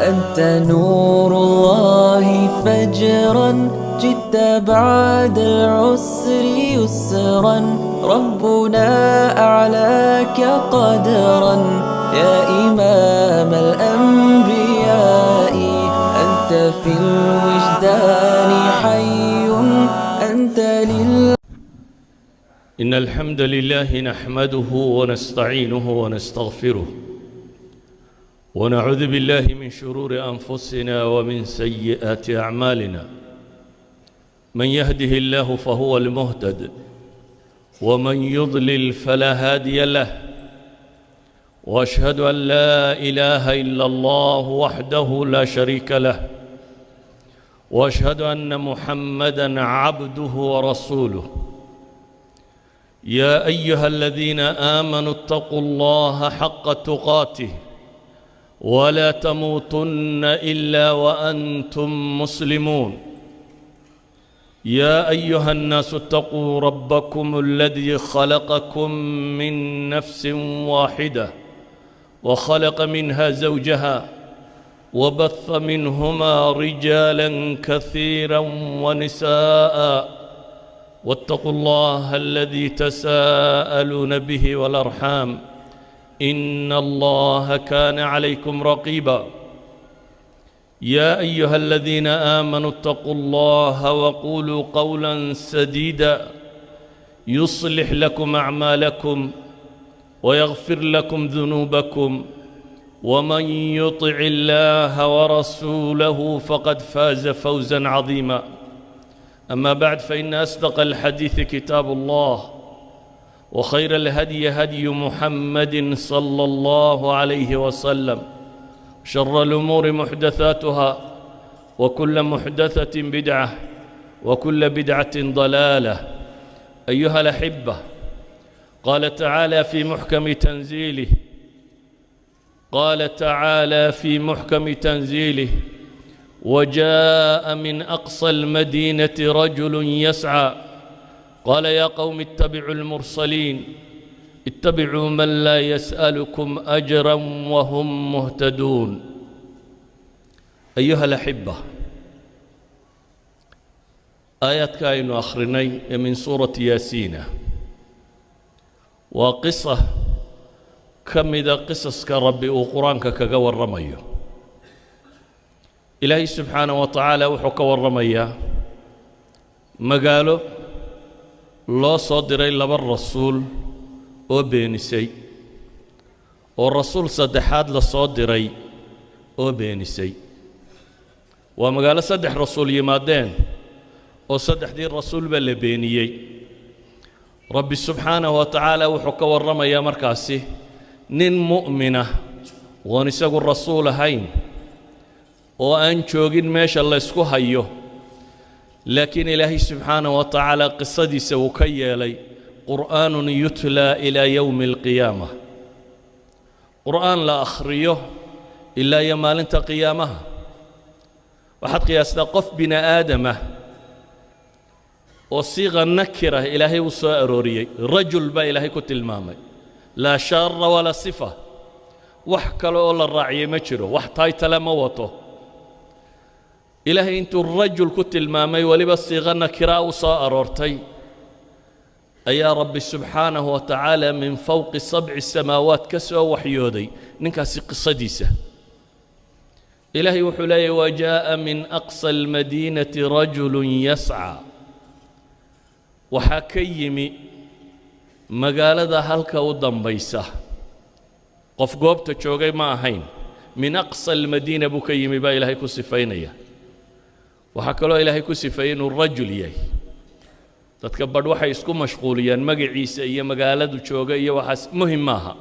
أنت نور الله فجرا جئت بعد العسر يسرا ربنا أعلاك قدرا يا إمام الأنبياء أنت في الوجدان حي أنت إن الحمد لله نحمده ونستعينه ونستغفره ونعوذ بالله من شرور أنفسنا ومن سيئات أعمالنا من يهده الله فهو المهتد ومن يضلل فلا هادي له وأشهد أن لا إله إلا الله وحده لا شريك له وأشهد أن محمدًا عبده ورسوله يا أيها الذين آمنوا اتقوا الله حق تقاته ولا تموتن إلا وأنتم مسلمون يا أيها الناس اتقوا ربكم الذي خلقكم من نفس واحدة وخلق منها زوجها وبث منهما رجالا كثيرا ونساء واتقوا الله الذي تساءلون به والأرحام إن الله كان عليكم رقيبا يا أيها الذين آمنوا اتقوا الله وقولوا قولا سديدا يصلح لكم أعمالكم ويغفر لكم ذنوبكم ومن يطع الله ورسوله فقد فاز فوزا عظيما أما بعد فإن أصدق الحديث كتاب الله وخير الهدي هدي محمد صلى الله عليه وسلم شر الأمور محدثاتها وكل محدثة بدعة وكل بدعة ضلالة أيها الأحبة قال تعالى في محكم تنزيله وجاء من أقصى المدينة رجل يسعى قال يا قوم اتبعوا المرسلين اتبعوا من لا يسألكم أجرا وهم مهتدون أيها الأحبة آيات كائن آخرني من سورة ياسين وقصة كم إذا قصص كربي وقرآنك كجور رميه إلهي سبحانه وتعالى وحكى والرمية مقاله لا صادر إلا بالرسول وبينسي والرسول صدحات لصادري وبينسي ومقاله صدح رسول يمادين وصدح دي الرسول بالبينيي ربي سبحانه وتعالى وحكى والرمية مركاسي نين مؤمنة ونساق الرسول هين oo aan joogin meesha la isku hayo laakiin ilaahay subxaanahu wa ta'ala qisadiisa uu ka yeelay qur'aanun yutla ila yawm alqiyaamah qur'aan la akhriyo ilaa yawmalinta qiyaamaha waxaad qiyaastaa qof bini aadama oo siiqa nakira ilaahay uu soo arooriyay rajul ba ilaahay ku tilmaamay la sharra wala sifa wax kale oo la raaciyay ma jiro wax taytala ma wato إلهي أنتو الرجل كتل مامي ولبا صيغنا كراء أرورتي أيا رب سبحانه وتعالى من فوق 7 السماوات كسوة وحيودي ننكاسي قصديسة إلهي وحلي وجاء من أقصى المدينة رجل يسعى وحكيمي مقالة هلك ودنبيسة قف قوبت تشوغي ما هين من أقصى المدينة بكيمي با إلهي كسفينيه waxaa kaloo ilaahay ku sifeeyay inuu rajul yahay dadka badh waxay isku mashquuliyaan magaciisa iyo magaaladu jooga iyo waxaas muhiim maaha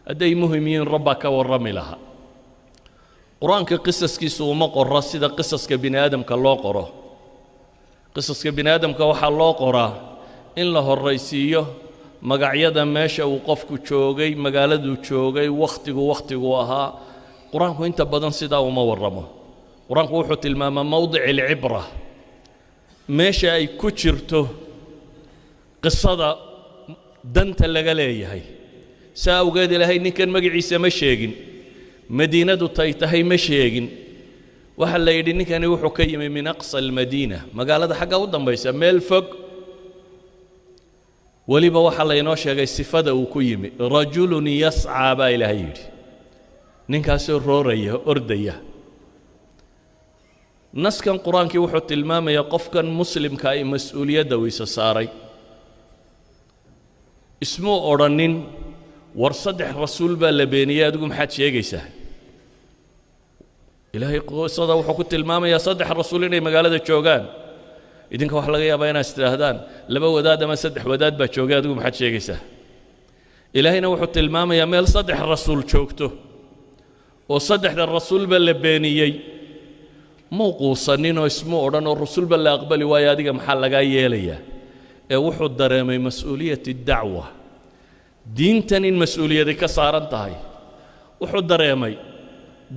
hadday muhiim yihiin rabba ka warrami laha quraanka qisaskiisu uma qorra sida qisaska bini aadamka loo qoro qisaska bini aadamka waxaa loo qoraa in la horraysiiyo magacyada meesha uu qofku joogay magaaladu joogay waqtigu ahaa quraanku inta badan sidaa uma warramo قرآن وحو تلماما موضع العبرة ماشي أي كتشرته قصة دنت اللي قاليه هاي ساو قاد لهي نكن مقعيسة مشيقين madiinadu tay tahay ma sheegin waxa la yidhi ninkani wuxuu ka yimi min aqsa almadiina magaalada xagga u dambaysa meel fog waliba waxa la inoo sheegay sifada uu ku yimi rajulun yascaa baa ilaahay yidhi ninkaasoo rooraya ordaya naskan qur-aankii wuxuu tilmaamayaa qofkan muslimka ay mas-uuliyadda uu isa saaray ismuu odhanin war 3 rasuul baa la beeniyey adigu maxaad sheegaysaa ilaahay qisada wuxuu ku tilmaamayaa 3 rasuul inay magaalada joogaan idinka wax laga yaabaa inaad istirahdaan 2 wadaad ama 3 wadaad baa joogay adigu maxaad sheegaysaa ilaahayna wuxuu tilmaamayaa meel 3 rasuul joogto oo 3 rasuul baa la beeniyey muuquusanin oo ismuu odhan oo rasuul baa la aqbali waayo adiga maxaa laga yeelayaa ee wuxuu dareemay mas'uuliyadda dacwa diintan in mas'uuliyadi ka saaran tahay wuxuu dareemay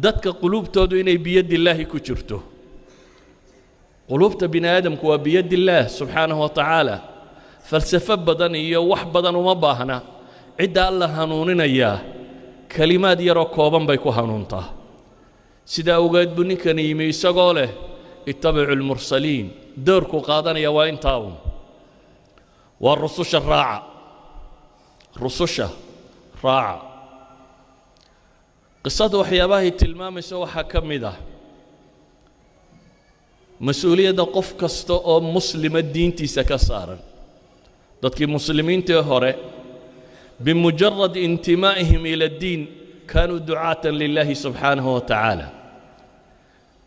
dadka quluubtoodu inay biyad illaahi ku jirto quluubta bini aadamku waa biyad illaah subxaanahu wa tacaala falsafo badan iyo wax badan uma baahna cidda alla hanuuninayaa kalimaad yaroo kooban bay ku hanuuntaa sidaa awgeed buu ninkani yimi isagoo leh ittabicu almursaliin doorku qaadanaya waa intaa un waa rususha raaca qisada waxyaabahay tilmaamayso waxaa ka mid ah mas-uuliyadda qof kasta oo muslima diintiisa ka saaran dadkii muslimiintii hore bimujarad intimaa'ihim ila addiin kaanuu ducaatan lilaahi subxaanahu wa tacaala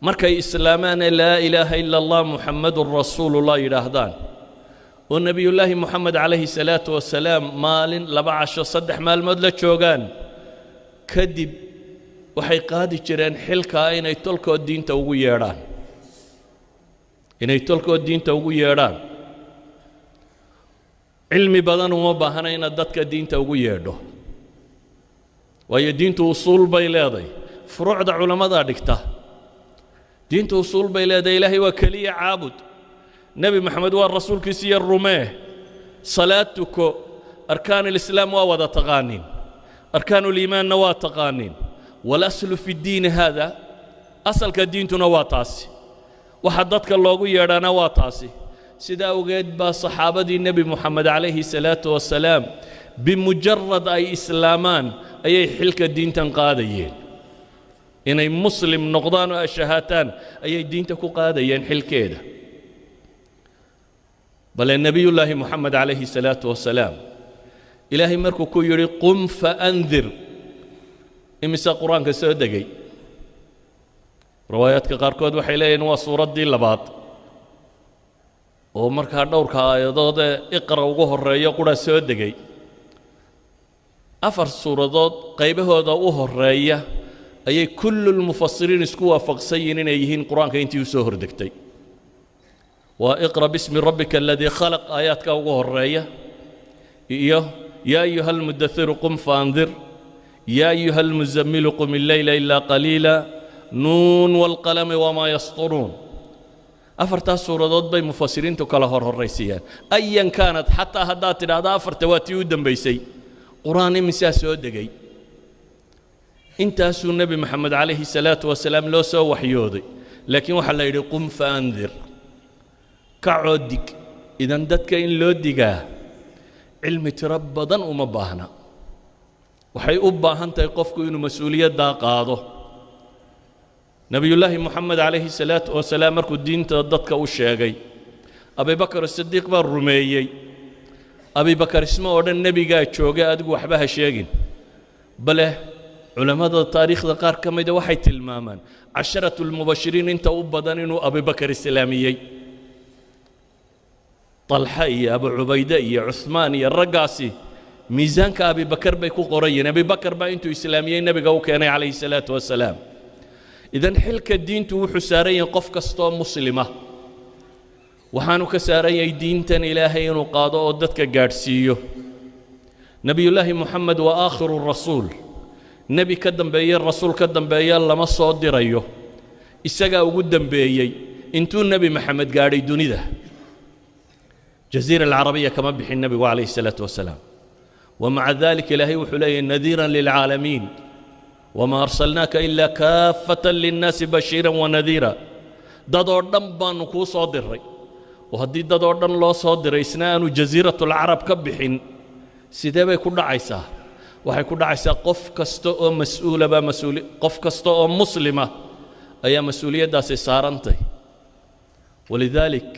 markay islaamaan laa ilaaha ila allah muxammadun rasuulullah yidhaahdaan oo nebiyullaahi moxamed calayhi salaatu wasalaam maalin 2 casho 3 maalmood la joogaan kadib waxay qaadi jireen xilkaa inay tolkood diinta ugu yeedhaan cilmi badan uma baahna inaad dadka diinta ugu yeedho waayo diintu usuul bay leedahay furuucda culammadaa dhigta diintu usuul bay leedahay ilaahay waa keliya caabud nebi maxamed waa rasuulkiisa iyo rumee salaad tuko arkaan alislaam waa wada taqaaniin arkaan uliimaanna waa taqaaniin walaslu fi ddiini haada asalka diintuna waa taasi waxa dadka loogu yeedhana waa taasi sidaa awgeed baa saxaabadii nebi moxamed calayhi salaatu wasalaam bimujarad ay islaamaan ayay xilka diintan qaadayeen inay muslim noqdaan oo ashahaataan ayay diinta ku qaadayeen xilkeeda bale nebiyullaahi moxamed calayhi salaatu wasalaam ilaahay markuu ku yidhi qum faandir imise qur-aanka soo degay riwaayaadka qaarkood waxay leeyihiin waa suuraddii 2 oo markaa dhowrka aayadood ee iqra ugu horreeyo qura soo degay 4 suuradood qaybahooda u horreeya ayay kullulmufasiriin isku waafaqsan yihiin inay yihiin qur-aanka intii u soo hordegtay waa iqra bismi rabbika aladii khalaq aayaadka ugu horreeya iyo yaa ayuha almudathiru qum faandir yaa ayuha almuzammilu qum illeyla ilaa qaliila nuun waalqalami wamaa yasturuun 4 suuradood bay mufasiriintu kala horraysiiyaan ayan kaanad xataa haddaad tidhaahda 4 waa tii u dambaysay qur-aan imisaa soo degay intaasuu nebi maxamed calayhi salaatu wasalaam loo soo waxyooday laakiin waxaa la yidhi qum faandir kacoo dig idan dadka in loo digaa cilmi tiro badan uma baahna waxay u baahan tahay qofku inuu mas-uuliyaddaa qaado nebiyullaahi moxamed calayhi salaatu wasalaam markuu diinta dadka u sheegay abibakar sidiiq baa rumeeyey abibakar isma odhan nebigaa joogay adigu waxba ha sheegin bale culammada taariikhda qaar ka mida waxay tilmaamaan 10 lmubashiriin inta u badan inuu abibakar islaamiyey طلحة iyo abu cubayde iyo cuثmaan iyo raggaasi miisaanka abibakar bay ku qorayeen abibakar baa intuu islaamiyey nebiga u keenay calayhi salaatu wasalaam idan xilka diintu wuxuu saaran yahay qof kastoo muslima waxaanu ka saaran yahay diintan ilaahay inuu qaado oo dadka gaadhsiiyo nebiyullaahi moxamed waa aakhiru rasuul nebi ka dambeeye rasuul ka dambeeya lama soo dirayo isagaa ugu dambeeyey intuu nebi maxamed gaadhay dunida جزيرة العربية كما بحي النبي عليه الصلاة والسلام ومع ذلك إلهي وحليه نذيرا للعالمين وما أرسلناك إلا كافة للناس بشيرا ونذيرا دادو دم بانو كو صادري وهدي دادو دم لو صادري إسنان جزيرة العرب كبحين سيدي باي كودا عيسى waxay ku dhacaysaa qof kasta oo mas'uula ba mas'uuli qof kasta oo muslima ayaa mas'uuliyadaasi saarantay walidalik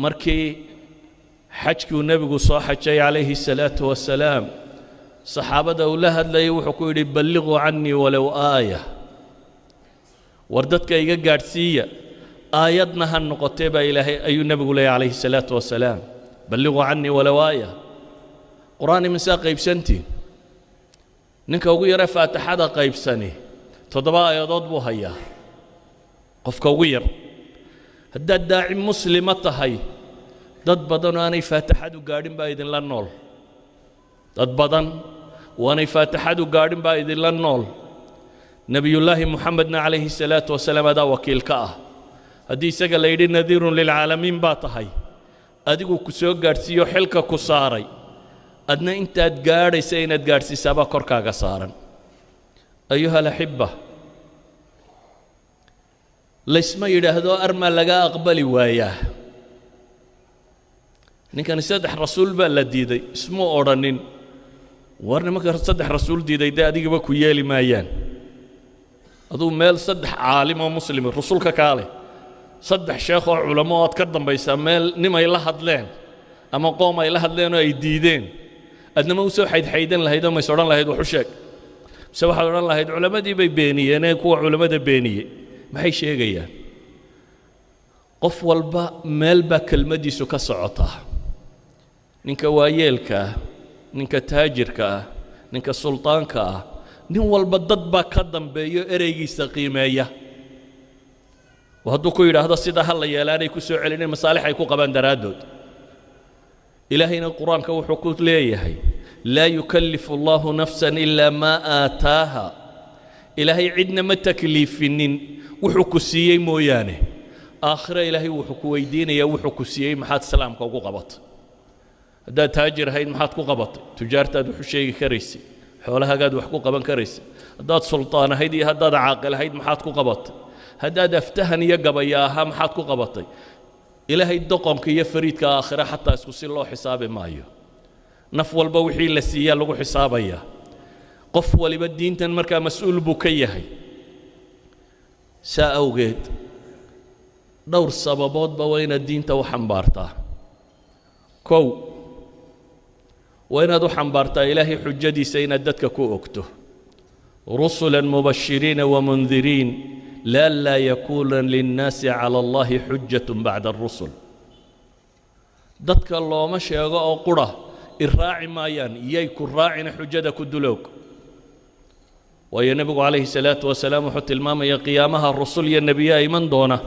markii xajkii nabigu soo xajay calayhi salaatu wasalaam saxaabada uu la hadlayay wuxuu ku yidhi balliquu cannii walow aaya war dadka iga gaadhsiiya aayadna ha noqotee baa ilaahay ayuu nabigu leeyahay calayhi salaatu wasalaam balliquu cannii walow aaya qur'aan imisa qaybsantiin ninka ugu yara faatixada qaybsani 7 aayadood buu hayaa qofka ugu yar haddaad daaci muslima tahay dad badan oo aanay faatixadu gaadhin baa idinla nool dad badan oo aanay faatixadu gaadhin baa idinla nool nabiyullaahi muxamedna calayhi salaatu wasalaam adaa wakiil ka ah haddii isaga la yidhi nadiirun lilcaalamiin baa tahay adigu ku soo gaadhsiiyo xilka ku saaray adna intaad gaadhaysa inaad gaadhsiisaabaa korkaaga saaran ayuha alaxiba laysma yidhaahdo armaa laga aqbali waayaa ninkani 3 rasuul baa la diiday ismuu odhanin war nimanka 3 rasuul diiday dee adigaba ku yeeli maayaan aduu meel 3 caalim oo muslim rasuulka kaale 3 sheekh oo culamo oo ka dambaysa meel nimay la hadleen ama qoom ay la hadleen oo ay diideen adna ma soo xaydxaydan lahayd oo ma soo dhan lahayd wuxuu sheeg se waxa oran lahayd culamadii bay beeniyeen kuwa culamada beeniyay maxay sheegayaan qof walba meel ba kelmadiisu ka socota ninka waayeelka ninka taajirka ninka sultaanka nin walba dad ba ka dambeeyo ereygiisa qiimeeya وهدو كو يراهdo sida hal yeelaanay ku soo celinay masaalix ay ku qabaan daraadood ilaahayna quraanka wuxuu ku leeyahay la yukallifu Allahu nafsan illa ma aataaha ilaahay cidna ma taklifinin wuxuu ku siiyay mooyaane aakhira ilaahay wuxuu ku weydiinaya wuxuu ku siiyay maxaad salaamka ugu qabatay hadaa taajir hayd maxaad ku qabatay tujaartaad wuxuu sheegi karaysi xoolahaaga wax ku qaban karaysi hadaad sultaan hayd iyo hadaad caaqil hayd maxaad ku qabatay هذا افتهن يقبياها محاد كو قبطي إلهي الدقم كي يفريد كآخرة حتى يسكسي الله حسابي مايو نفو البوحي لسيا لغو حسابيا قفوا لبدين تنمركا مسؤول بكيهي ساوغيت دور السببات بوين الدين تو حنبارتا كو وين دو حنبارتا إلهي حجدي سيندتك كو أكتو رسلا مبشرين ومنذرين لا يكون للناس على الله حجة بعد الرسل دتك الله ما شيغا او قرا الراعي مايان ييكو راعينا حجده كدلوك ويا نبي عليه الصلاه والسلام حط المام يا قيامها الرسل يا النبي ايمن دونا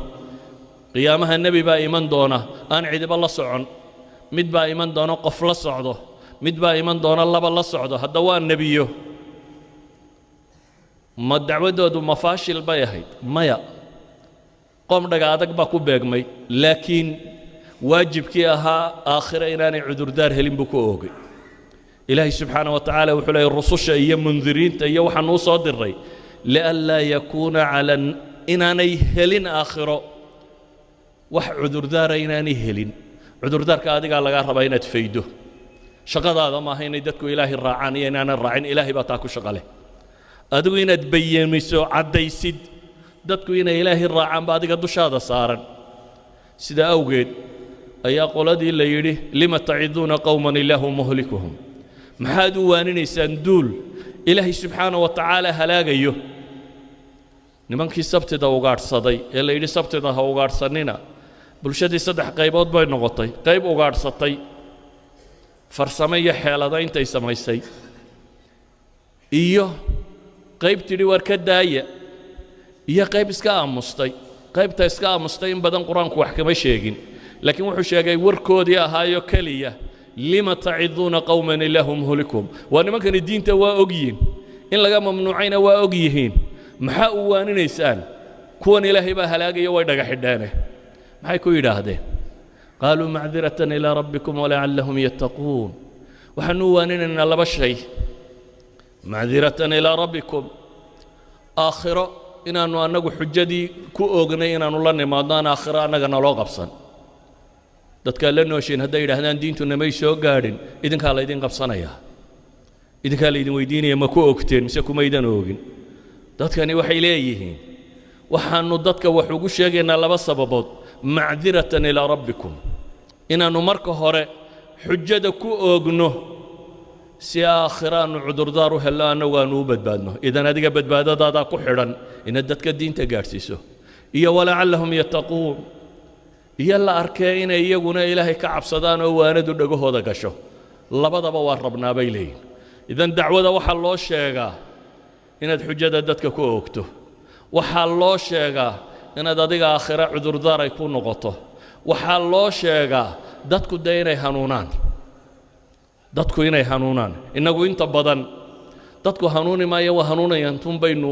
قيامها النبي با ايمن دونا ان عيد بالله سعن مد با ايمن دونا قف لا سعده مد با ايمن دونا لبا لا سعده هذا هو النبي ما دعوته مفاشل بيهيد مايا قوم دغادك باكو بيغمي لكن واجبك اها اخره اناني عذر دار هلين بكو اوغي الهي سبحانه وتعالى وحلي الرسل اي منذرين تي وحن سو ديري لا يكون على اناني هلين اخره وح عذر دار اناني هلين عذر دارك اديغا لغا ربا انad فيدو شقداده ما هيني ددكو الهي راعان انان راعين الهي با تاكو شقله adigu inaad bayamiso cadaysid dadku inay ilaahay raacaan ba adiga dushaada saaran sida awgeed ayaa qoladii la yiri lima ta'iduna qawman illahu muhlikuhum maxaad u waaninaysaan duul ilaahay subhanahu wa ta'ala halaagayo nimankii sabtida ugaadhsaday ee la yiri sabtida ha ugaadhsanina bulshadii 3 qaybood bay noqotay qayb ugaadhsatay farsamo iyo xeelada intay samaysay iyo qayb tiri war ka daaya iyo qayb iska aamustay qaybta iska aamustay in badan quraanku wax kama sheegin laakiin wuxuu sheegay warkoodii ahaayo kaliya lima ta'iduna qawman lahum hulikum wa nimankan diinta waa ogyiin in laga mamnuucayna waa ogyihiin maxaa u waaninaysaan kuwan ilaahay baa halaagaya way dhaga xidhaane maxay ku yiraahdeen qaaluu ma'dhiratan ila rabbikum wa la'allahum yattaqun waxanu waaninana laba shay macdiratan ilaa rabbikum aakhiro inaannu annagu xujadii ku oognay inaannu la nimaadno aan aakhiro annaga naloo qabsan dadkaa la nooshiin hadday yidhaahdaan diintu namay soo gaadhin idinkaa laydin qabsanayaa idinkaa laydin weydiinaya ma ku ogteen mise kumaydan oogin dadkani waxay leeyihiin waxaannu dadka wax ugu sheegaynaa laba sababood macdiratan ilaa rabbikum inaannu marka hore xujada ku oogno si aakhiro aannu cudurdaar u hello annagu aannu u badbaadno idan adiga badbaadadaadaa ku xidhan inaad dadka diinta gaadhsiiso iyo walacallahum yattaquun iyo la arkee inay iyaguna ilaahay ka cabsadaan oo waanadu dhagahooda gasho labadaba waa rabnaa bay leeyihin idan dacwada waxaa loo sheegaa inaad xujada dadka ku oogto waxaa loo sheegaa inaad adiga aakhiro cudurdaar ay ku noqoto waxaa loo sheegaa dadku dee inay hanuunaan dadku inay hanuunaan innagu inta badan dadku hanuuni maaya waa hanuunayaan tun baynu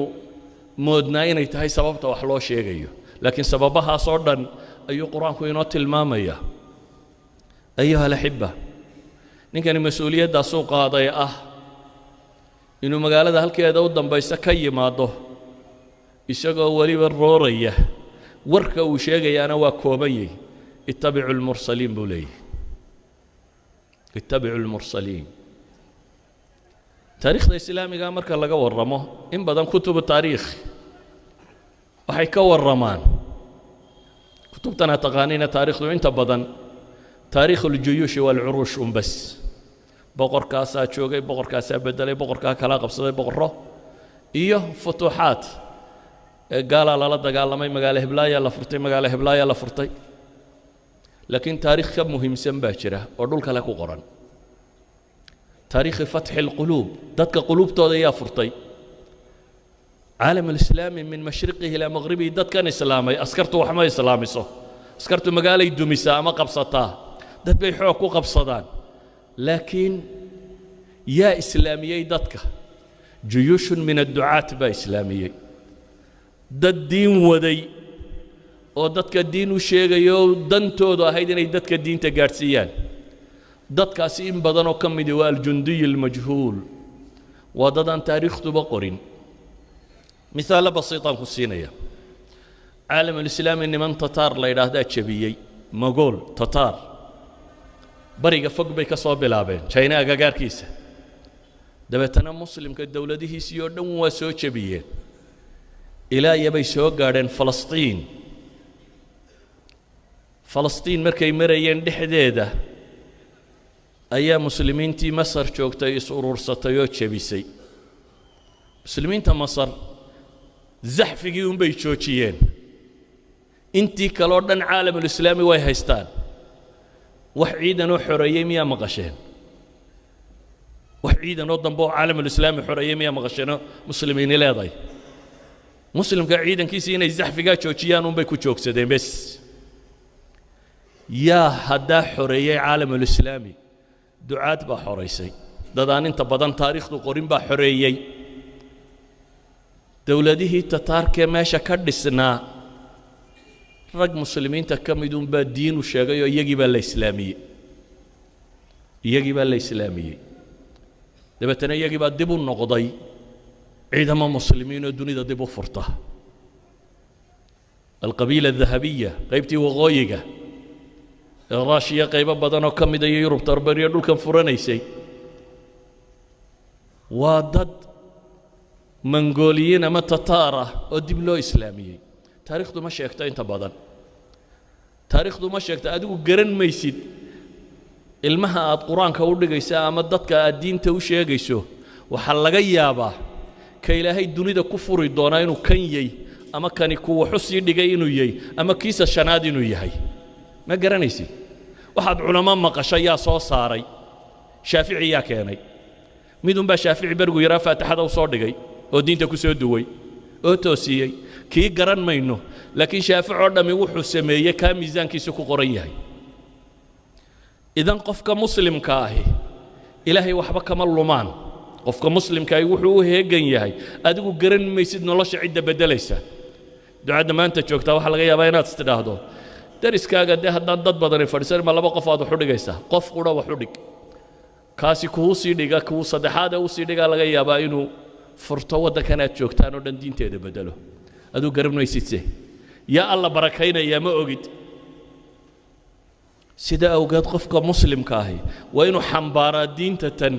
moodnaa inay tahay sababta wax loo sheegayo laakiin sababahaas oo dhan ayuu qur-aanku inoo tilmaamaya ayuha alaxiba ninkani mas-uuliyaddaasuu qaaday ah inuu magaalada halkeeda u dambaysa ka yimaado isagoo weliba rooraya warka uu sheegayaana waa kooban yahay ittabicu lmursaliin buu leeyahay ittabicu lmursaliin taariikhda islaamiga marka laga warramo in badan kutubu taariikh waxay ka warramaan kutubtana taqaaniina taariikhdu inta badan taariikhu ljuyuushi waalcuruush bas boqorkaasaa joogay boqorkaasaa bedelay boqorkaa kala qabsaday boqorro iyo futuuxaad gaalaa lala dagaalamay magaalo heblaayaa la furtay magaalo heblaayaa la furtay laakiin taariikh ka muhiimsan baa jira oo dhul kale ku qoran taariikhi fatxi alquluub dadka quluubtooda ayaa furtay caalam alislaami min mashriqihi ilaa maghribihi dadkan islaamay askartu wax ma islaamiso askartu magaalay dumisaa ama qabsataa dad bay xoog ku qabsadaan laakiin yaa islaamiyey dadka juyuushun min adducaat baa islaamiyey dad diin waday oo dadka diin u sheegayo dantoodu ahayd inay dadka diinta gaadhsiiyaan dadkaasi in badan oo ka midi waa aljundiy almajhuul waa dad aan taariikhduba qorin misaalo basiitaan ku siinaya caalam alislaami niman tataar la yidhaahdaa jebiyey magool tataar bariga fog bay ka soo bilaabeen jayna agagaarkiisa dabeetana muslimka dowladihiisii oo dhan waa soo jebiyeen ilaa iyabay soo gaadheen falastiin markay marayeen dhexdeeda ayaa muslimiintii masar joogtay is urursatay oo jebisay muslimiinta masar zaxfigii unbay joojiyeen intii kaloo dhan caalamulislaami way haystaan wax ciidanoo xoreeyey miyaa maqasheen wax ciidanoo dambe oo caalamulislaami xoreeyey miyaa maqasheenoo muslimiini leedahay muslimka ciidankiisii inay zaxfigaa joojiyaan unbay ku joogsadeen bes yaa haddaa xoreeyey caalamulislaami ducaad baa xoraysay dad aan inta badan taariikhdu qorin baa xoreeyey dowladihii tataarkee meesha ka dhisnaa rag muslimiinta ka midunbaa diin u sheegay oo iyagii baa la islaamiyey dabeetana iyagii baa dib u noqday ciidamo muslimiin oo dunida dib u furta alqabiila adahabiya qaybtii waqooyiga ee raashiya qaybo badan oo ka mida iyo yurub tarbariya dhulkan furanaysay waa dad mangooliyiin ama tataar ah oo dib loo islaamiyey taariikhdu ma sheegto inta badan taariikhdu ma sheegto adigu garan maysid ilmaha aad qur-aanka u dhigaysa ama dadka aad diinta u sheegayso waxaa laga yaabaa ka ilaahay dunida ku furi doonaa inuu kan yey ama kani kuwa xusii dhigay inuu yey ama kiisa shanaad inuu yahay ma garanaysid waxaad culamo maqasho yaa soo saaray shaafici yaa keenay midunbaa shaafici berigu yaraa faatixada u soo dhigay oo diinta ku soo duway oo toosiyey kii garan mayno laakiin shaafic oo dhammi wuxuu sameeyey kaa miisaankiisa ku qoran yahay idan qofka muslimka ahi ilaahay waxba kama lumaan qofka muslimka ahi wuxuu u heegan yahay adigu garan maysid nolosha cidda beddelaysa ducadda maanta joogtaa waxaa laga yaabaa inaad istidhaahdo dariskaaga dee haddaan dad badani fadhiisan ma laba qof aad wax u dhigaysaa qof qudha wax u dhig kaasi kuu sii dhiga kuu saddexaad uu sii dhiga laga yaabaa inuu furto waddankan aad joogtaan oo dhan diinteeda bedelo aduu garanaysidse yaa alla barakaynaya ma ogid sida awgeed qofka muslimka ahi waa inuu xambaaraa diinta tan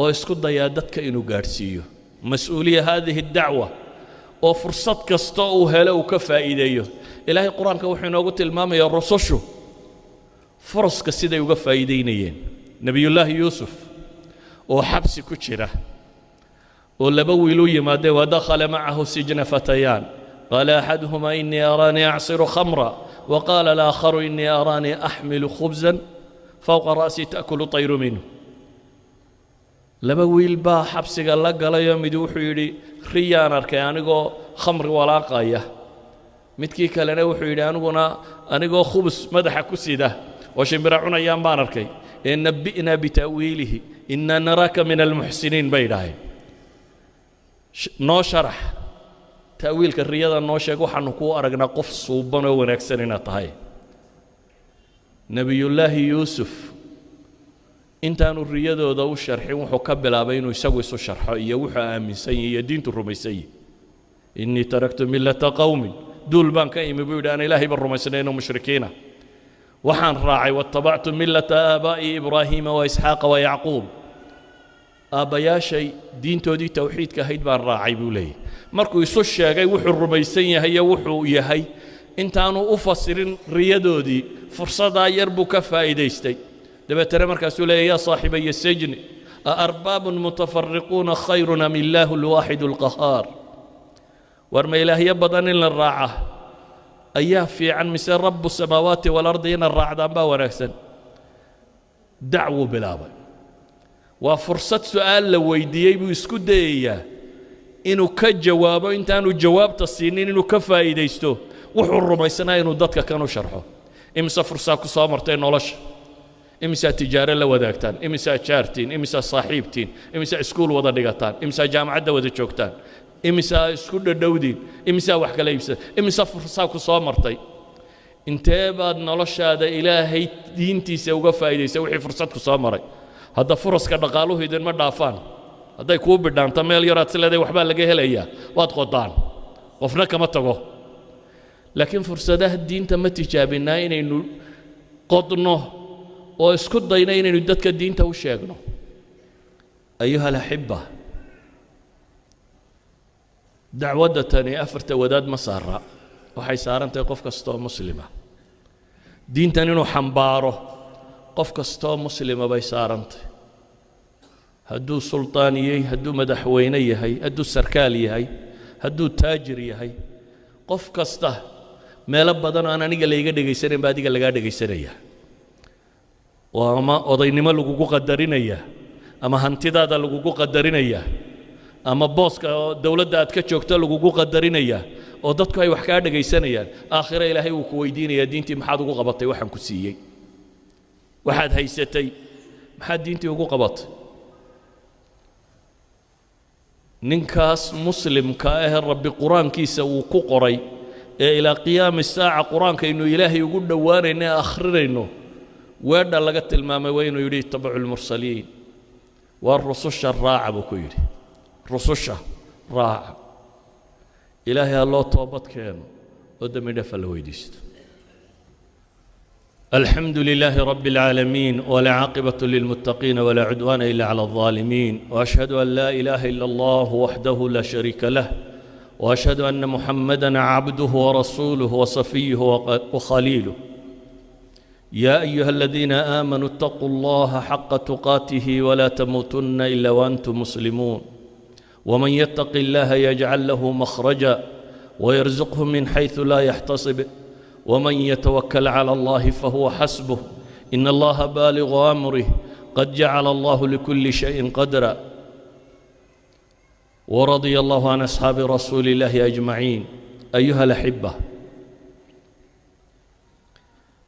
oo isku dayaa dadka inuu gaadhsiiyo mas-uuliya haadihi dacwa oo fursad kasta uu helo uu ka faa'iideeyo ilaahay qur-aanka wuxuu inoogu tilmaamayaa rusushu furaska siday uga faa'iideynayeen nebiyullaahi yuusuf oo xabsi ku jira oo laba wiil u yimaadeen wadakhala macahu sijna fatayaan qaala axaduhumaa inii araanii acsiru khamra وقال الآخر إني أراني أحمل خبزا فوق رأسي تأكل طير منه لما ويل با حبسي قال لك قال يوم يدوحوا يدي خيان أركي أنيقو خمر ولا قاية متكي كالنا وحوا يدي أنيقو خبز مدح كسيدة وشمبرعون أيام بان أركي إن نبئنا بتأويله إنا نراك من المحسنين بيداهي نو شرح تأويلك الرياضة نوشك وحنكو أرقنا قف صوبنا ونكسرنا طهي نبي الله يوسف انت أنو الرياضة ودو الشرحي وحو كبلا بينو يسوي سو شرحي يوحى آمن سيء يدين الرمي سيء إني تركت ملة قوم دول بان كايم بيود أنا إلهي بالرميسنين ومشركين وحان راعي واتبعت ملة آبائي إبراهيم وإسحاق ويعقوب آباياشي دين تودي توحيد كهيد بان راعي بولي markuu isu sheegay wuxuu rumaysan yahay iyo wuxuu yahay intaanu u fasirin riyadoodii fursada yar buu ka faa'iideystay dabeetana markaasuu leeyahay yaa saaxiibay sijni arbabun mutafarriquuna khayrun am illahu alwaahid alqahhar warma ilaahiya badan in la raaca ayaa fiican mise rabbu samaawaati wal ardi in raacdaan baa wanaagsan dacwo bilaabay waa fursad su'aal la weydiiyey buu isku dayayaa inuu ka jawaabo intaanu jawaabta siinin inuu ka faa'iideysto wuxuu rumaysanaa inuu dadka kan u sharxo imisa fursaa ku soo martay nolosha imisa tijaaro la wadaagtaan imisa jaartiin imisa saaxiibtiin imisa iskuul wada dhigataan imisa jaamacadda wada joogtaan imisa isku dhadhowdiin imisa wax kala iibsada imisa fursaa ku soo martay intee baad noloshaada ilaahay diintiisa uga faa'iideysay wixii fursad ku soo maray hadda furaska dhaqaaluhu idinma dhaafaan hadday kuu bidhaanto meel yaraad si leedahay waxbaa laga helayaa waad qodaan qofna kama tago laakiin fursadaha diinta ma tijaabinaa inaynu qodno oo isku dayno inaynu dadka diinta u sheegno ayuha alaxiba dacwadda tani afarta wadaad ma saara waxay saarantahay qof kastoo muslima diintan inuu xambaaro qof kastoo muslima bay saarantahay hadduu sultaan yahay hadduu madaxweyne yahay hadduu sarkaal yahay hadduu taajir yahay qof kasta meelo badan oo aan aniga layga dhegaysanayn baa adiga lagaa dhegaysanaya oo ama odaynimo lagugu qadarinaya ama hantidaada lagugu qadarinaya ama booska dowladda aad ka joogto lagugu qadarinaya oo dadku ay wax kaa dhegaysanayaan aakhira ilaahay uu ku weydiinayaa diintii maxaad ugu qabatay waxaan ku siiyey waxaad haysatay maxaad diintii ugu qabatay ninkaas muslimka ah rabbi quraankiisa uu ku qoray ee ilaa qiyaam saaca quraanka inuu ilaahay ugu dhawaanayna akhrinayno weedha laga tilmaamay waa inuu yidhi tabacu lmursaliin waa rususha raaca buu ku yidhi rususha raaca ilaahay ha loo toobad keeno oo dembi dhaaf la weydiisto الحمد لله رب العالمين والعاقبة للمتقين ولا عدوان إلا على الظالمين وأشهد أن لا إله إلا الله وحده لا شريك له وأشهد أن محمدًا عبده ورسوله وصفيه وخليله يا أيها الذين آمنوا اتقوا الله حق تقاته ولا تموتن إلا وأنتم مسلمون ومن يتق الله يجعل له مخرجا ويرزقه من حيث لا يحتسب ومن يتوكل على الله فهو حسبه إن الله بالغ أمره قد جعل الله لكل شيء قدرا ورضي الله عن أصحاب رسول الله أجمعين أيها الأحبة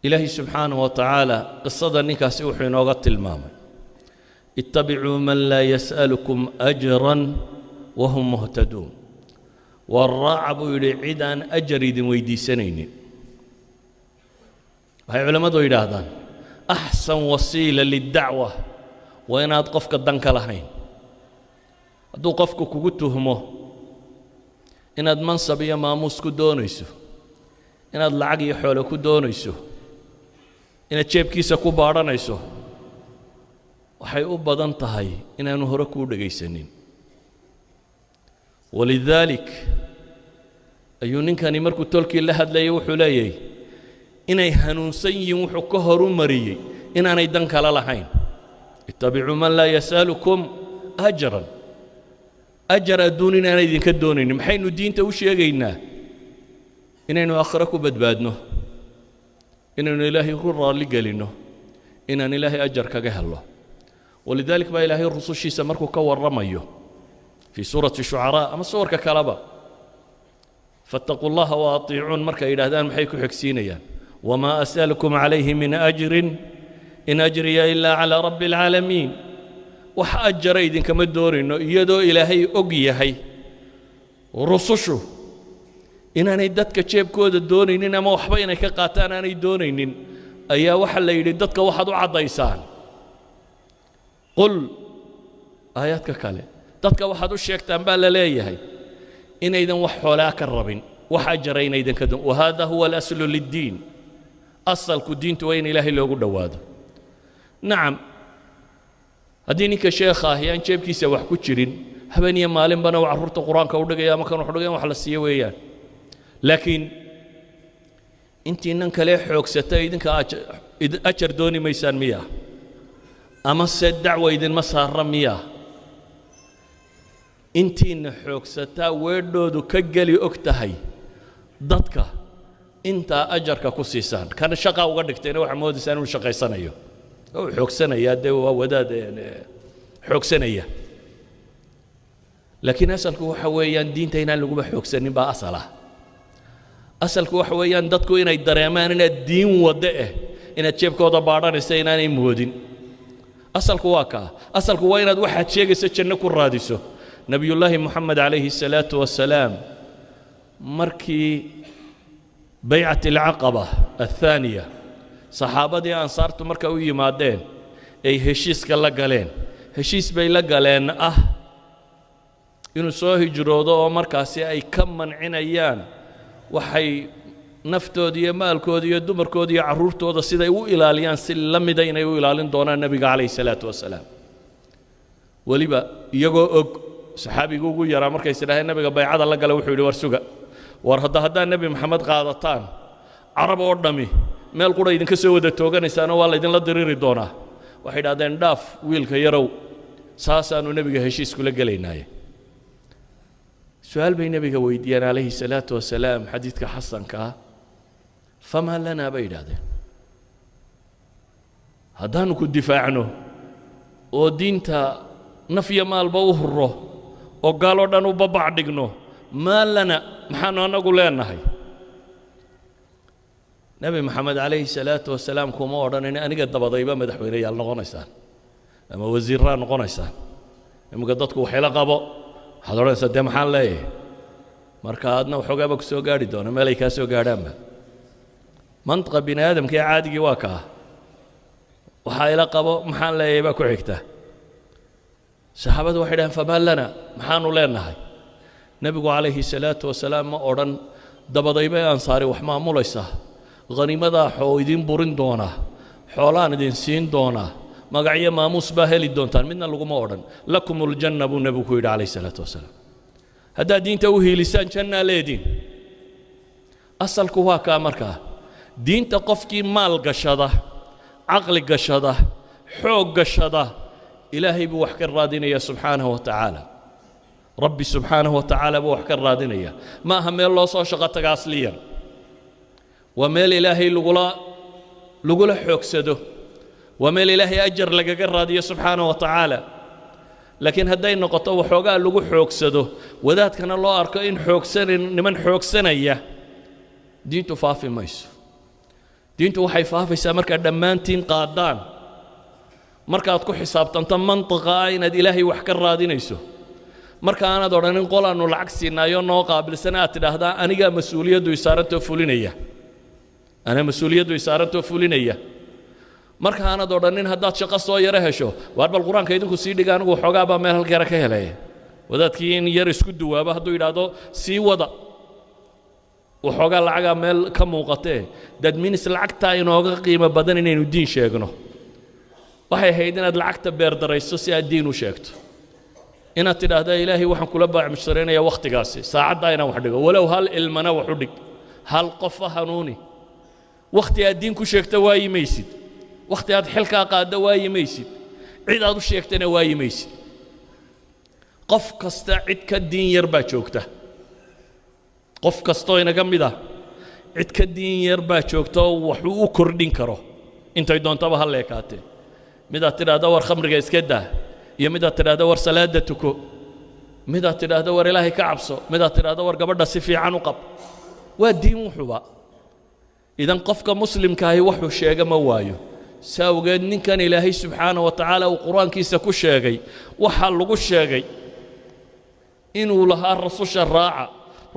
إلهي سبحانه وتعالى قصة نكاس وحين وقت المام اتبعوا من لا يسألكم أجرا وهم مهتدون والراعب يريد أن أجرد ويدي سنين هاي علماء يراهدان أحسن وسيلة للدعوة وإناد قفك الدنك لهين هدو قفك كوتهمه إناد منصب يا ماموس كدونيسو إناد لعقي حوله كدونيسو إناد شيب كيسا كبارانيسو waxay u badan tahay inaanu hore ku dhageysanin walidalik ayuu ninkani markuu tolkii la hadlayay wuxuu leeyahay inay hanuunsan yihiin wuxuu ka horu mariyay inaanay dan kala lahayn ittabi'u man la yasalukum ajran ajra duunin aan idinka doonin maxaynu diinta u sheegaynaa inaynu aakhira ku badbaadno inaynu ilaahay ku raali galino inaan ilaahay ajar kaga helo ولذلك ما إلهي الرسول شي سمركو كور رميه في سورة الشعراء أما سورة كلابا فاتقوا الله وأطيعون مركا إلى هذا محيكو حكسينيا وما أسألكم عليه من أجر إن أجري إلا على رب العالمين وحأجر إذن كما الدورين يدو إلهي أقيهي ورسوشو إن أنا إدتك تشيب كود الدورين إن ما وحبينك قاتان أنا الدورين أيا وحل يدتك واحد وعضيسان قل آياتك كالي dadka waxaad u sheegtaan baa la leeyahay inaydan wax xoolaa ka rabin waxa jaraynaydan ka dun wahada huwa al-aslu lid-din asalku diintu waa in ilaahay loogu dhawaado nacam haddii ninka sheekha ah yaan jeebkiisa wax ku jirin habeen iyo maalin bana waa carruurta quraanka u dhigaya ama kan wax dhigaya wax la siiyo weeyaan laakiin intii nan kale xoogsatay idinka ajar dooni maysaan miyaa ama se dacwa idinma saara miyaa intiina xoogsataa weedhoodu ka geli og tahay dadka intaa ajarka ku siisaan kana shaqa uga dhigtayna waxa moodaysaa inuu shaqaysanayo oo xoogsanaya dee waa wadaad xoogsanaya laakiin asalku waxa weeyaan diinta inaan laguba xoogsanin baa asala asalku waxa weeyaan dadku inay dareemaan inaad diin wada inaad jeebkooda baadhanaysa inaanay moodin asalku waa kaa asalku waa inaad waxaad sheegaysa janno ku raadiso نبي الله محمد عليه الصلاة والسلام مركي بيعة العقبة الثانية صحابة أنصارت مركا ويمادين أي هشيس كلا قالين هشيس بي لقالين إنو سوهي جرودو ومركاسي أي كم من عنيان وحي نفتو دي مالكو دي دمركو دي عرورتو دا سيدا يو إلاليان سلم دين يو إلالين دونا النبي عليه الصلاة والسلام وليبا يقو saxaabigu ugu yaraa markay sidaahay nabiga baycada la galay wuxuu yiri war suga war hadda nabi maxamed qaadataan arab oo dhami meel qura idinka soo wada tooganaysaana waa la idin la diriri doonaa waxay dhaadeen dhaaf wiilka yarow saasaanu nabiga heshiis kula galeynaaye su'aal bay nabiga weydiiyeen alayhi salaatu wasalaam xadiidka xasanka fama lana baydadeen haddaanu ku difaacno oo diinta nafya maalba u hurro oo gaalo dhan u babac dhigno maalana maxaanu anagu leenahay nabi maxamed calayhi salaatu wasalaam kuma odhanin aniga dabadayba madaxweyneyaal noqonaysaan ama wasiirraa noqonaysaan iminka dadku waxay la qabo waxaad odhanaysaa dee maxaan leeyahay marka aadna waxoogaaba ku soo gaadhi doona meelay kaa soo gaadhaanba mantiqa bini aadamka ee caadigii waa kaa waxaa ila qabo maxaan leeyahay baa ku xigta saxaabadu waxay dhahaan famaa lana maxaanu leenahay nabigu calayhi salaatu wasalaam ma odhan dabadaybay ansaari wax maamulaysaa haniimadaa xoo idin burin doonaa xoolaan idin siin doonaa magacyo maamuus baa heli doontaan midna laguma odhan lakumuljanna buu nabigu ku yidhi calayhi salaatu wasalaam haddaad diinta u hiilisaan jannaa leediin asalku waa kaa markaa diinta qofkii maal gashada caqli gashada xoog gashada إلهي بوحك الرادينية سبحانه وتعالى ربي سبحانه وتعالى بوحك الرادينية ما هم الله صار شغتك أصليا وميل إلهي لغلا حوكسده وميل إلهي أجر لك الرادية سبحانه وتعالى لكن هدين نقطة وحوقا لغو حوكسده وذات كان الله أركين حوكسن من حوكسنية دين تفافي ميسو دين توحي فافي سامرك دمانتين قادان markaad ku xisaabtanto mantiqa inaad ilaahay wax ka raadinayso marka aanad odhanin qolaanu lacag siinaayo noo qaabilsan aad tidhaahdaa aniga mas'uuliyaddu isaarantoo fulinaya ana mas'uuliyaddu isaarantoo fulinaya markaanad odhanin haddaad shaqo soo yaro hesho waar bal qur-aanka idinku sii dhiga anigu xoogaa baa meel halkeera ka helaya wadaadkii in yar isku duwaaba hadduu yidhaahdo sii wada waxoogaa lacagaa meel ka muuqatee dad minis lacagtaa inooga qiimo badan inaynu diin sheegno waxay ahayd inaad lacagta beerdarayso si aad diin u sheegto inaad tidhaahda ilaahay waxaan kula baacmushtaraynayaa wakhtigaasi saacaddaa inaan wax dhigo walow hal ilmana wax u dhig hal qofa hanuuni wakhti aad diin ku sheegto waayi maysid wakhti aad xilkaa qaaddo waayi maysid cid aad u sheegtana waayi maysid qof kasta cid ka diin yar baa joogta qof kastoo inaga mid ah cid ka diin yar baa joogta oo waxuu u kordhin karo intay doontaba ha leekaatee midaad tidhaahda war khamriga iska daa iyo midaad tidhaahda war salaada tuko midaad tidhaahda war ilaahay ka cabso midaad tidhaahda war gabadha si fiican u qab waa diin wuxuba idan qofka muslimkaahi wuxuu sheega ma waayo saawgeed ninkan ilaahay subxaanahu wa tacaala uu qur-aankiisa ku sheegay waxaa lagu sheegay inuu lahaa rasusha raaca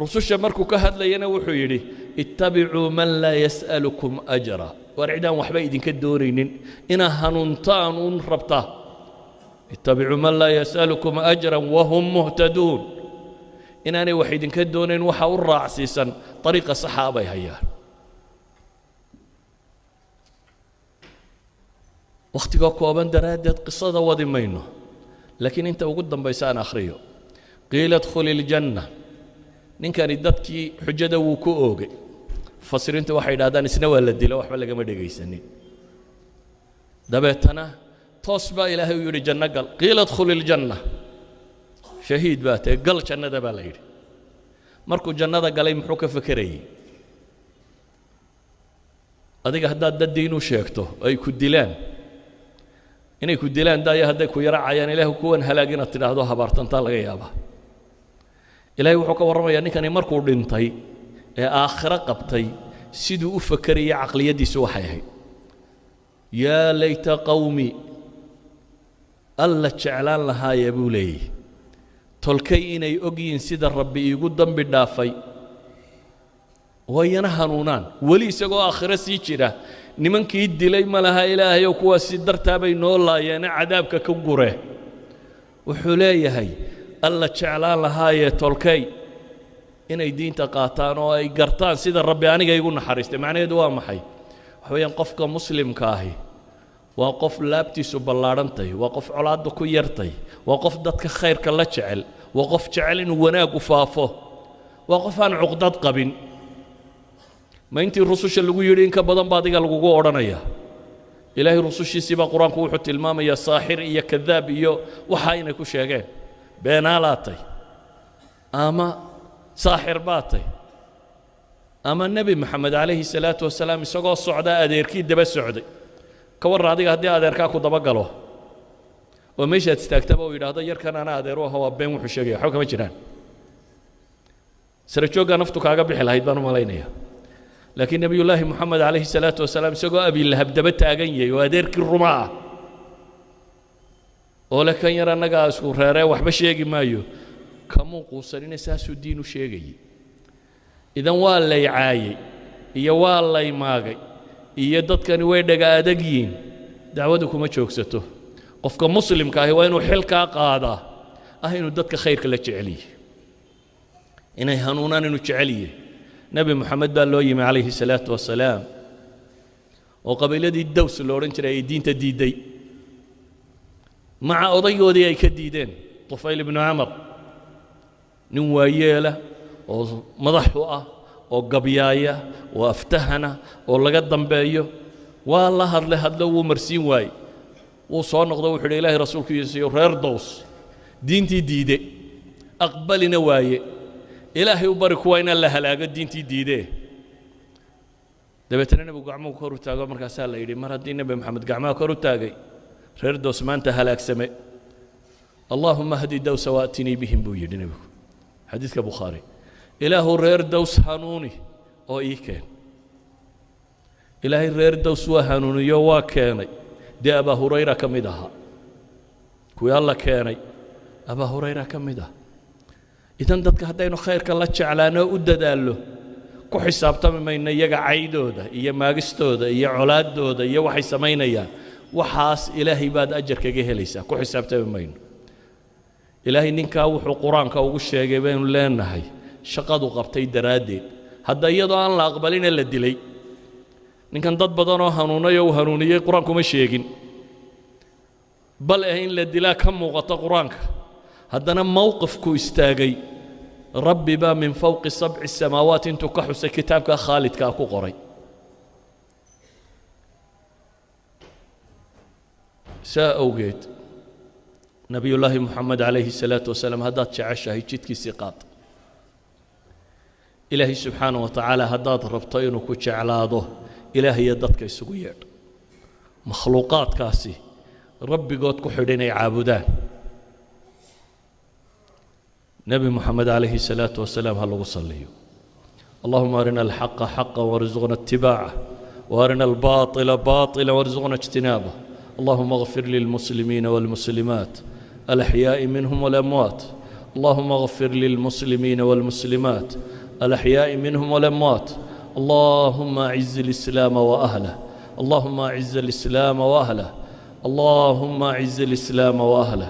rususha markuu ka hadlayana wuxuu yidhi ittabicuu man laa yas'alukum ajra war cidaan waxba idinka doonaynin inaa hanuuntaan uun rabtaa ittabicuu man laa yas'alukum ajran wahum muhtaduun inaanay wax idinka doonayn waxa u raacsiisan ariiqa saxaa bay hayaan wakhtiga kooban daraaddeed qisada wadi mayno laakiin inta ugu dambaysa aan akhriyo qiila adkhuli iljanna ninkani dadkii xujada wuu ku oogay mufasiriintu waxay yidhahdaan isna waa la dilo waxba lagama dhegaysanin dabeetana toos baa ilaahay u yidhi janno gal qiila adkhuli iljanna shahiid baa tahay gal jannada baa la yidhi markuu jannada galay muxuu ka fekerayey adiga haddaad dad diin u sheegto ay ku dilaan inay ku dilaan daaya hadday ku yaracayaan ilaahu kuwan halaag inaad tidhaahdo habaartantaa laga yaabaa ilaahay wuxuu ka warramayaa ninkani markuu dhintay ee aakhiro qabtay siduu u fakeraya caqliyadiisu waxay ahayd yaa layta qawmi alla jeclaan lahaaya buu leeyahy tolkay inay ogyihiin sida rabbi iigu dambi dhaafay wayana hanuunaan weli isagoo aakhiro sii jira nimankii dilay ma laha ilaahayow kuwaasi dartaa bay noo laayeene cadaabka ka gure wuxuu leeyahay alla jeclaan lahaayee tolkay inay diinta qaataan oo ay gartaan sida rabbi aniga igu naxariistay macnaheedu waa maxay waxa weeyaan qofka muslimka ahi waa qof laabtiisu ballaadhantay waa qof colaadda ku yartay waa qof dadka khayrka la jecel waa qof jecel inuu wanaag u faafo waa qof aan cuqdad qabin ma intii rususha lagu yidhi in ka badan baa adiga lagugu odhanaya ilaahay rusushiisii baa qur-aanku wuxuu tilmaamayaa saaxir iyo kadaab iyo waxa inay ku sheegeen beenaalaatay ama saaxir baatay ama nebi maxamed calayhi salaatu wasalaam isagoo socdaa adeerkii daba socday ka warran adiga haddii adeerkaa ku daba galo oo meeshaad istaagtaba uu yidhaahdo yarkan ana adeer u aha waa been wuxuu sheegaya waxba kama jiraan sara jooggaa naftu kaaga bixi lahayd baan u malaynayaa laakiin nebiyullaahi moxamed calayhi salaatu wasalaam isagoo abiilahab daba taagan yahay oo adeerkii ruma ah oo le kan yar annagaa isku reeree waxba sheegi maayo kamuu quusanina saasuu diin u sheegayay idan waa lay caayey iyo waa lay maagay iyo dadkani way dhaga adag yihiin dacwadu kuma joogsato qofka muslimka ahi waa inuu xilkaa qaadaa ah inuu dadka khayrka la jecel yahay inay hanuunaan inuu jecel yahay nebi moxamed baa loo yimi calayhi salaatu wasalaam oo qabiiladii daws lo odhan jiray ay diinta diidday maca odaygoodii ay ka diideen tufayl ibnu camar nin waayeela oo madax u ah oo gabyaaya oo aftahana oo laga dambeeyo waa la hadlo wuu marsiin waaye wuu soo noqdo wuxuu yidhi ilaahay rasuulkiisiiyo reer dows diintii diide aqbalina waaye ilaahay u bari kuwa inaan la halaago diintii diidee dabeetana nebigu gacmuhu kor u taago markaasaa la yidhi mar haddii nebi maxamed gacmaha kor u taagay reer dows maanta halaagsame allaahuma hdi dawsa waatinii bihim buu yidhi nebigu xadiidka bukhaari ilaahu reer dows hanuuni oo ii keen ilaahay reer dows waa hanuuniyo waa keenay dee abaa hurayra ka mid ahaa kuwii alla keenay abaa hurayra ka mid ah idan dadka haddaynu khayrka la jeclaano u dadaallo ku xisaabtami mayno iyaga caydooda iyo maagistooda iyo colaadooda iyo waxay samaynayaan waxaas ilaahay baad ajar kaga helaysaa ku xisaabtami mayno ilaahay ninkaa wuxuu qur-aanka ugu sheegay baynu leenahay shaqadu qabtay daraaddeed hadda iyadoo aan la aqbalina la dilay ninkan dad badanoo hanuunay oo uu hanuuniyey qur-aankuma sheegin bal in la dilaa ka muuqata qur-aanka haddana mowqifku istaagay rabbi baa min fawqi sabci samaawaat intuu ka xusay kitaabka khaalidkaa ku qoray saa awgeed nabiyullaahi moxamed calayhi salaatu wasalaam haddaad jeceshahay jidkiisii qaad ilaahay subxaana wa tacaala haddaad rabto inuu ku jeclaado ilaahayo dadka isugu yeedh makhluuqaadkaasi rabbigood ku xidh inay caabudaan nebi moxamed calayhi salaatu wasalaam ha lagu salliyo allahuma arina alxaqa xaqa warzuqna itibaaca وارنا الباطل باطلا وارزقنا اجتنابه اللهم اغفر للمسلمين والمسلمات الأحياء منهم والأموات اللهم اغفر للمسلمين والمسلمات الأحياء منهم والأموات اللهم أعز الإسلام وأهله اللهم أعز الإسلام وأهله اللهم أعز الإسلام وأهله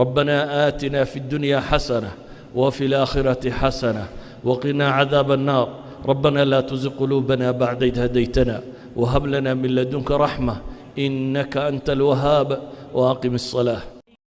ربنا آتنا في الدنيا حسنة وفي الآخرة حسنة وقنا عذاب النار ربنا لا تزغ قلوبنا بعد إذ هديتنا وهب لنا من لدنك رحمة إنك أنت الوهاب وأقم الصلاة